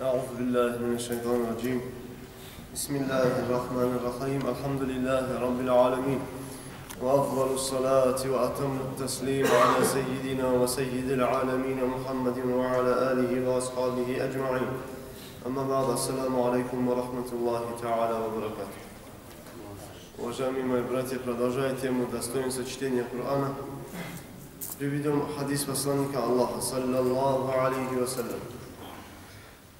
أعوذ بالله من الشيطان الرجيم بسم الله الرحمن الرحيم الحمد لله رب العالمين وأفضل الصلاة وأتم التسليم على سيدنا وسيد العالمين محمد وعلى آله وأصحابه أجمعين أما بعد السلام عليكم ورحمة الله تعالى وبركاته. Уважаемые мои братья, продолжая тему достоинства чтения Корана, приведем хадис посланника Аллаха, саллаллаху алейхи вассалям.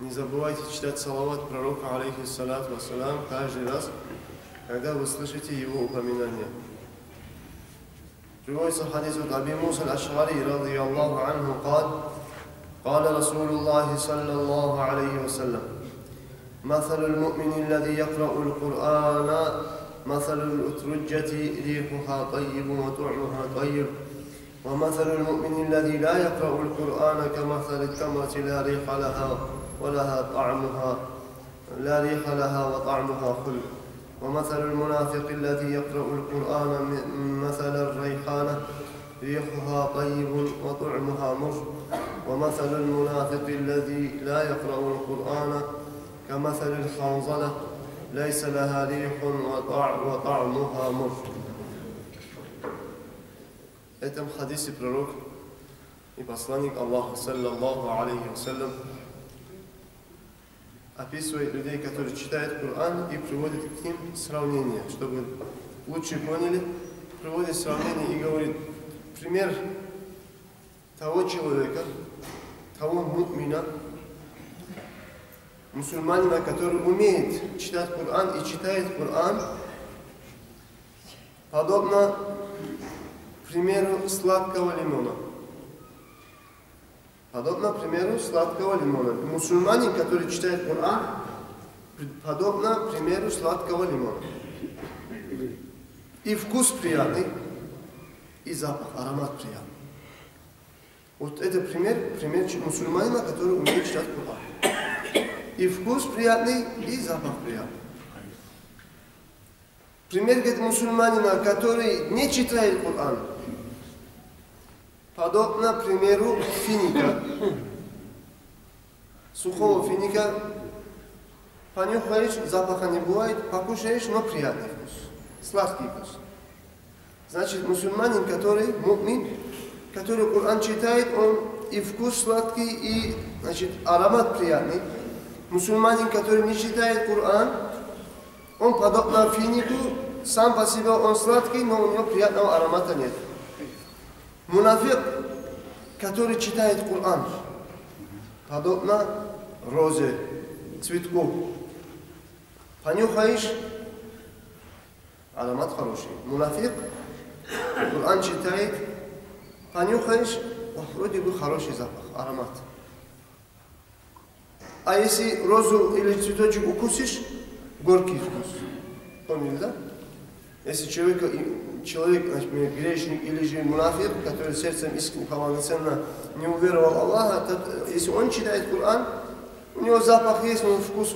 Не забывайте читать салават пророка, алейхи салату вассалям, каждый раз, когда вы слышите его упоминание. Приводится хадис от Аби Муса аль-Аш'ари, радийаллаху анху, قال رسول الله صلى الله عليه وسلم مثل المؤمن الذي يقرأ القرآن مثل الأترجة ريحها طيب وطعمها طيب ومثل المؤمن الذي لا يقرأ القرآن كمثل التمرة لا ريح لها وطعمها خلق ومثل المنافق الذي يقرأ القرآن مثل الريحانة ريحها طيب وطعمها مر ومثل المنافق الذي لا يقرأ القرآن كمثل الحنظلة ليس لها ريح وطعمها مر. В этом хадисе пророк и посланник Аллаха, саллаллаху алейхи вассалям, описывает людей, которые читают Коран и приводит к ним сравнение, чтобы лучше поняли, приводит сравнение и говорит, пример того человека, того му'мина, мусульманина, который умеет читать Коран и читает Коран, подобно примеру сладкого лимона. Подобно примеру сладкого лимона. Мусульманин, который читает Коран, подобно примеру сладкого лимона. И вкус приятный, и запах, аромат приятный. Вот это пример мусульманина, который умеет читать Коран. И вкус приятный, и запах приятный. Пример, говорит, мусульманина, который не читает Коран, подобно примеру финика. Сухого финика, понюхаешь, запаха не бывает, покушаешь, но приятный вкус, сладкий вкус. Значит, мусульманин, который му'мин, который Коран читает, он и вкус сладкий, и, значит, аромат приятный. Мусульманин, который не читает Коран, он подобно финику, сам по себе он сладкий, но у него приятного аромата нет. Мунафик, который читает Коран, подобно розе, цветку. Понюхаешь, аромат хороший. Мунафик, Коран читает, понюхаешь, вроде бы хороший запах, аромат. А если розу или цветочек укусишь, горький вкус. Поняли, да? Если человек, значит, грешник или же мунафик, который сердцем искренне, полноценно не уверовал в Аллаха, то, если он читает Коран, у него запах есть, но вкус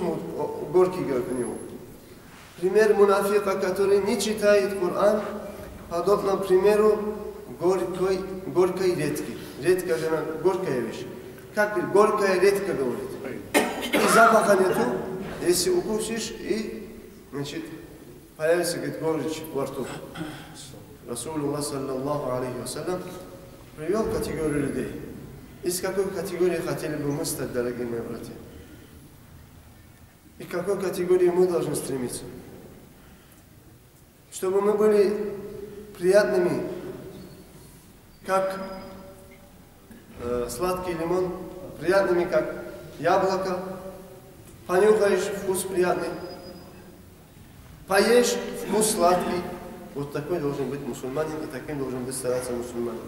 горький, говорит, у него. Пример мунафика, который не читает Коран, подобно примеру горькой редьки. Редька же горькая вещь. Как горькая редька говорит. И запаха нету, если укусишь, и, значит, появится, говорит, горечь во рту. Расулуллах, саллаллаху алейхи вассалям, привел категорию людей. Из какой категории хотели бы мы стать, дорогие мои братья? И к какой категории мы должны стремиться? Чтобы мы были приятными, как сладкий лимон, приятными, как яблоко, понюхаешь, вкус приятный, поешь, вкус сладкий. Вот такой должен быть мусульманин, и таким должен быть стараться мусульманин.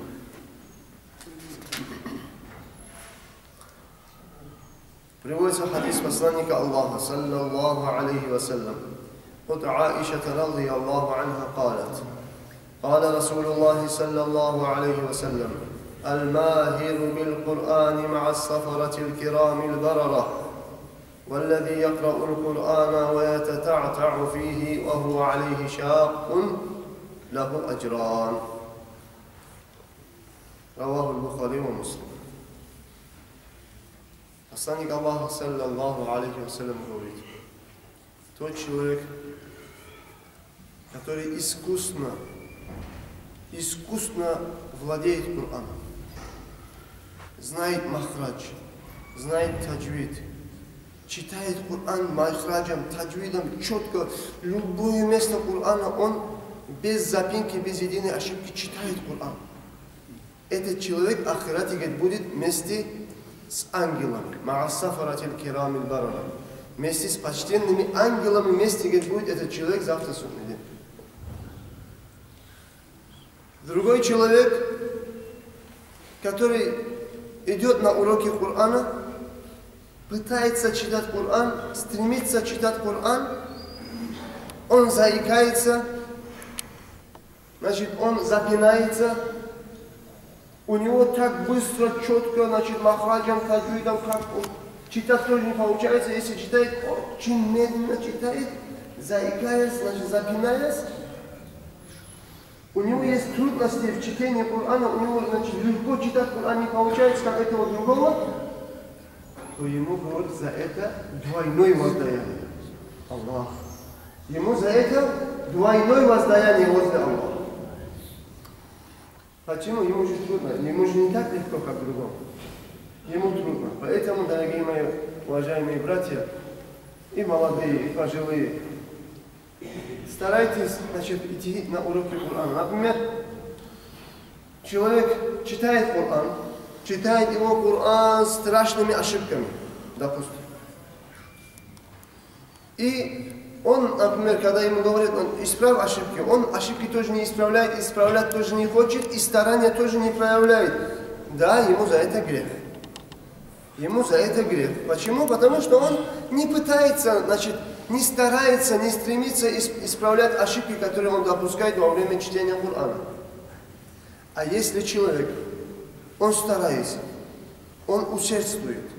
Приводится хадис посланника Аллаха, саллаллаху алейхи вассалям. От Аиша радийаллаху анха قالت قال رسول الله صلى الله عليه وسلم الماهر بالقرآن مع السفرة الكرام البررة والذي يقرأ القرآن ويتتعتع فيه وهو عليه شاق له أجران. رواه البخاري ومسلم. Посланник Аллаха, саллаллаху алейхи вассалям, говорит: тот человек, который искусно владеет Кораном, знает махрадж, знает таджвид, читает Коран махраджем, таджвидом, четко, любое место Корана он без запинки, без единой ошибки читает Коран. Этот человек ахирате будет вместе с ангелами, ма'ассафаратил кирамил барара, вместе с почтенными ангелами, вместе будет этот человек завтра судный день. Другой человек, который идет на уроки Корана, пытается читать Коран, стремится читать Коран, он заикается, значит, он запинается, у него так быстро, четко, значит, махраджем, таджвидом, как он читать тоже не получается, если читает, очень медленно читает, заикаясь, значит, запинаясь. У него есть трудности в чтении Корана, у него, значит, легко читать Коран не получается, как этого другого, то ему говорят за это двойное воздаяние. Аллах. Ему за это двойное воздаяние возле Аллаха. Почему? Ему же трудно. Ему же не так легко, как другому. Ему трудно. Поэтому, дорогие мои уважаемые братья, и молодые, и пожилые, старайтесь, значит, идти на уроки Корана. Например, человек читает Коран, читает его Коран с страшными ошибками, допустим. И он, например, когда ему говорят, он исправь ошибки, он ошибки тоже не исправляет, исправлять тоже не хочет, и старания тоже не проявляет. Да, ему за это грех. Ему за это грех. Почему? Потому что он не пытается, значит, не старается, не стремится исправлять ошибки, которые он допускает во время чтения Корана. А если человек, он старается, он усердствует,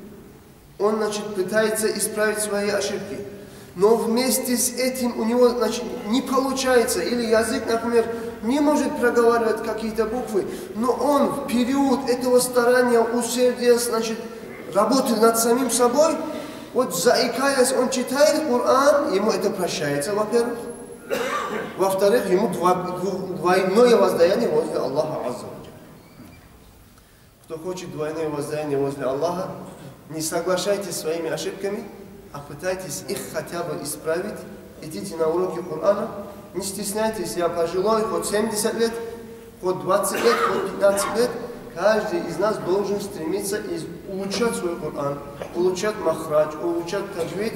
он, значит, пытается исправить свои ошибки, но вместе с этим у него, значит, не получается, или язык, например, не может проговаривать какие-то буквы, но он в период этого старания, усердия, значит, работы над самим собой, вот заикаясь, он читает Коран, ему это прощается, во-первых. Во-вторых, ему двойное воздаяние возле Аллаха Азза. Кто хочет двойное воздаяние возле Аллаха, не соглашайтесь с своими ошибками, а пытайтесь их хотя бы исправить. Идите на уроки Корана, не стесняйтесь, я пожилой, хоть 70 лет, хоть 20 лет, хоть 15 лет. Каждый из нас должен стремиться улучшать свой Коран, улучшать махрадж, улучшать таджвид,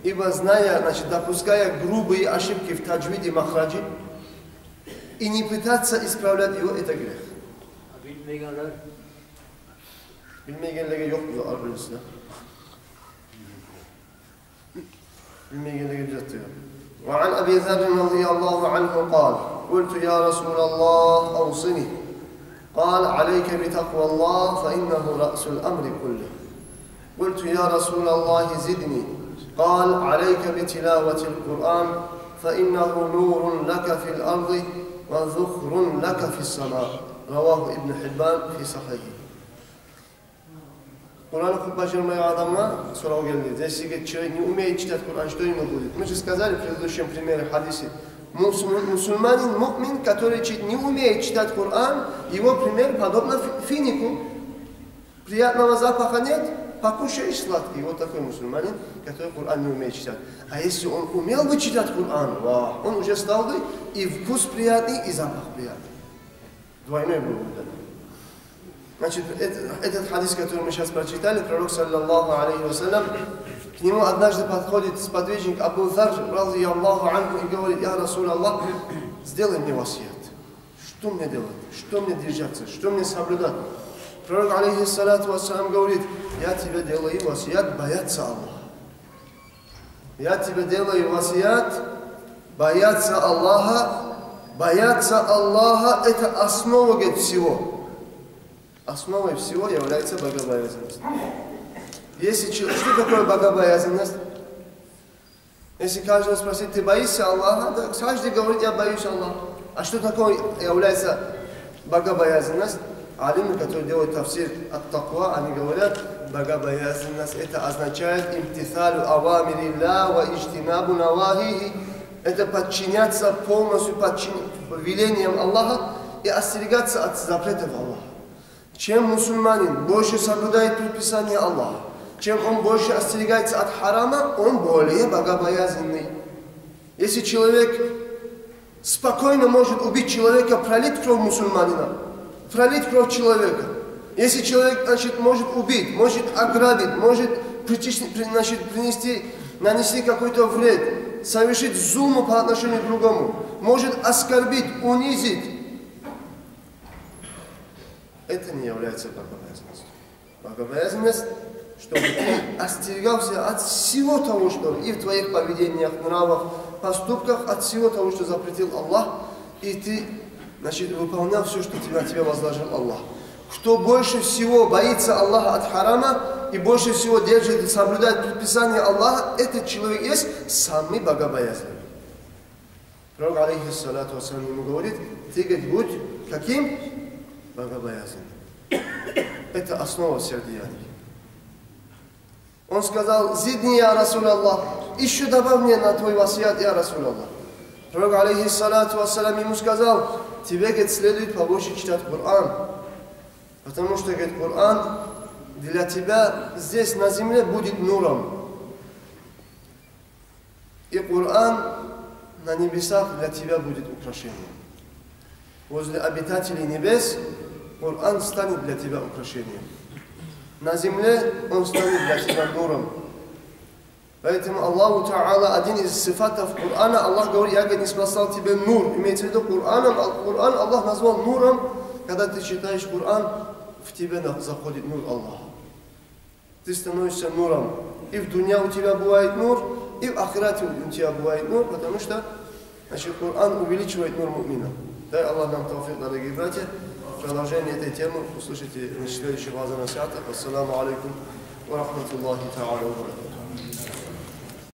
ибо зная, значит, допуская грубые ошибки в таджвиде и махраджи, и не пытаться исправлять его, это грех. Bilmeyenlere yok diyor arkadaşlar. Bilmeyenlere düzeltiyor. وعن أبي ذر رضي الله عنه قال قلت يا رسول الله أوصني قال عليك بتقوى الله فإنه رأس الأمر كله قلت يا رسول الله زدني قال عليك بتلاوة القرآن فإنه نور لك في الأرض وذخر لك في السماء رواه ابن حبان في صحيحه. Коран подбаживаемый Адама, сурау говорит, если человек не умеет читать Коран, что ему будет? Мы же сказали в предыдущем примере хадисе, мусульманин, му'мин, который не умеет читать Коран, его пример подобно финику. Приятного запаха нет, покушаешь сладкий. Вот такой мусульманин, который Коран не умеет читать. А если он умел бы читать Коран, он уже стал бы и вкус приятный, и запах приятный. Двойной был бы. Значит, этот хадис, который мы сейчас прочитали, пророк, саллаллаху алейхи вассалям, к нему однажды подходит сподвижник Абу Зар, рази Аллаху анху, и говорит: «Я Расул Аллах, сделай мне васият. Что мне делать? Что мне держаться? Что мне соблюдать?» Пророк, алейхиссалату вассалям, говорит: «Я тебе делаю васият бояться Аллаха. Я тебе делаю васият бояться Аллаха. Бояться Аллаха – это основа, говорит, всего. Основой всего является богобоязненность. Что такое богобоязненность? Если каждого спросить, ты боишься Аллаха, то каждый говорит, я боюсь Аллаха. А что такое является богобоязненность? алимы, которые делают тафсир от таква, они говорят, богобоязненность это означает имтисалю авамирилля ва иджтинабу навахихи. Это подчиняться полностью велениям Аллаха и остерегаться от запретов Аллаха. Чем мусульманин больше соблюдает предписания Аллаха, чем он больше остерегается от харама, он более богобоязненный. Если человек спокойно может убить человека, пролить кровь мусульманина, пролить кровь человека. Если человек, значит, может убить, может ограбить, может нанести какой-то вред, совершить зулму по отношению к другому, может оскорбить, унизить, это не является богобоязненностью. Богобоязненность, чтобы ты остерегался от всего того, что и в твоих поведениях, нравах, поступках, от всего того, что запретил Аллах, и ты, значит, выполнял все, что на тебя возложил Аллах. Кто больше всего боится Аллаха от харама и больше всего держит и соблюдает предписания Аллаха, этот человек есть самый богобоязненный. Пророк, алейхиссалату вассалам, ему говорит, ты, говорит, будь каким? Богобоязненным. Это основа всех деяний. Он сказал, зидни, я Расул Аллах, еще добавь мне на твой васият, я Расул Аллах. Пророк, алейхиссалату вассалам, ему сказал, тебе, говорит, следует побольше читать Коран. Потому что, говорит, Коран для тебя здесь на земле будет нуром. И Коран на небесах для тебя будет украшением. Возле обитателей небес Коран станет для тебя украшением. На земле он станет для тебя нуром. Поэтому Аллаху Та'ала, один из сифатов Корана, Аллах говорит, я, говорит, не спасал тебе нур. Имеется в виду Коран Аллах назвал нуром, когда ты читаешь Коран, в тебя заходит нур Аллаха. Ты становишься нуром. И в дуня у тебя бывает нур, и в ахирате у тебя бывает нур, потому что, значит, Коран увеличивает нур му'мина. Дай Аллах нам тауфик, дорогие братья. Продолжение этой темы услышите на следующих ваза насиатах. Ассаламу алейкум ва рахматуллахи та'аля ва баракатух.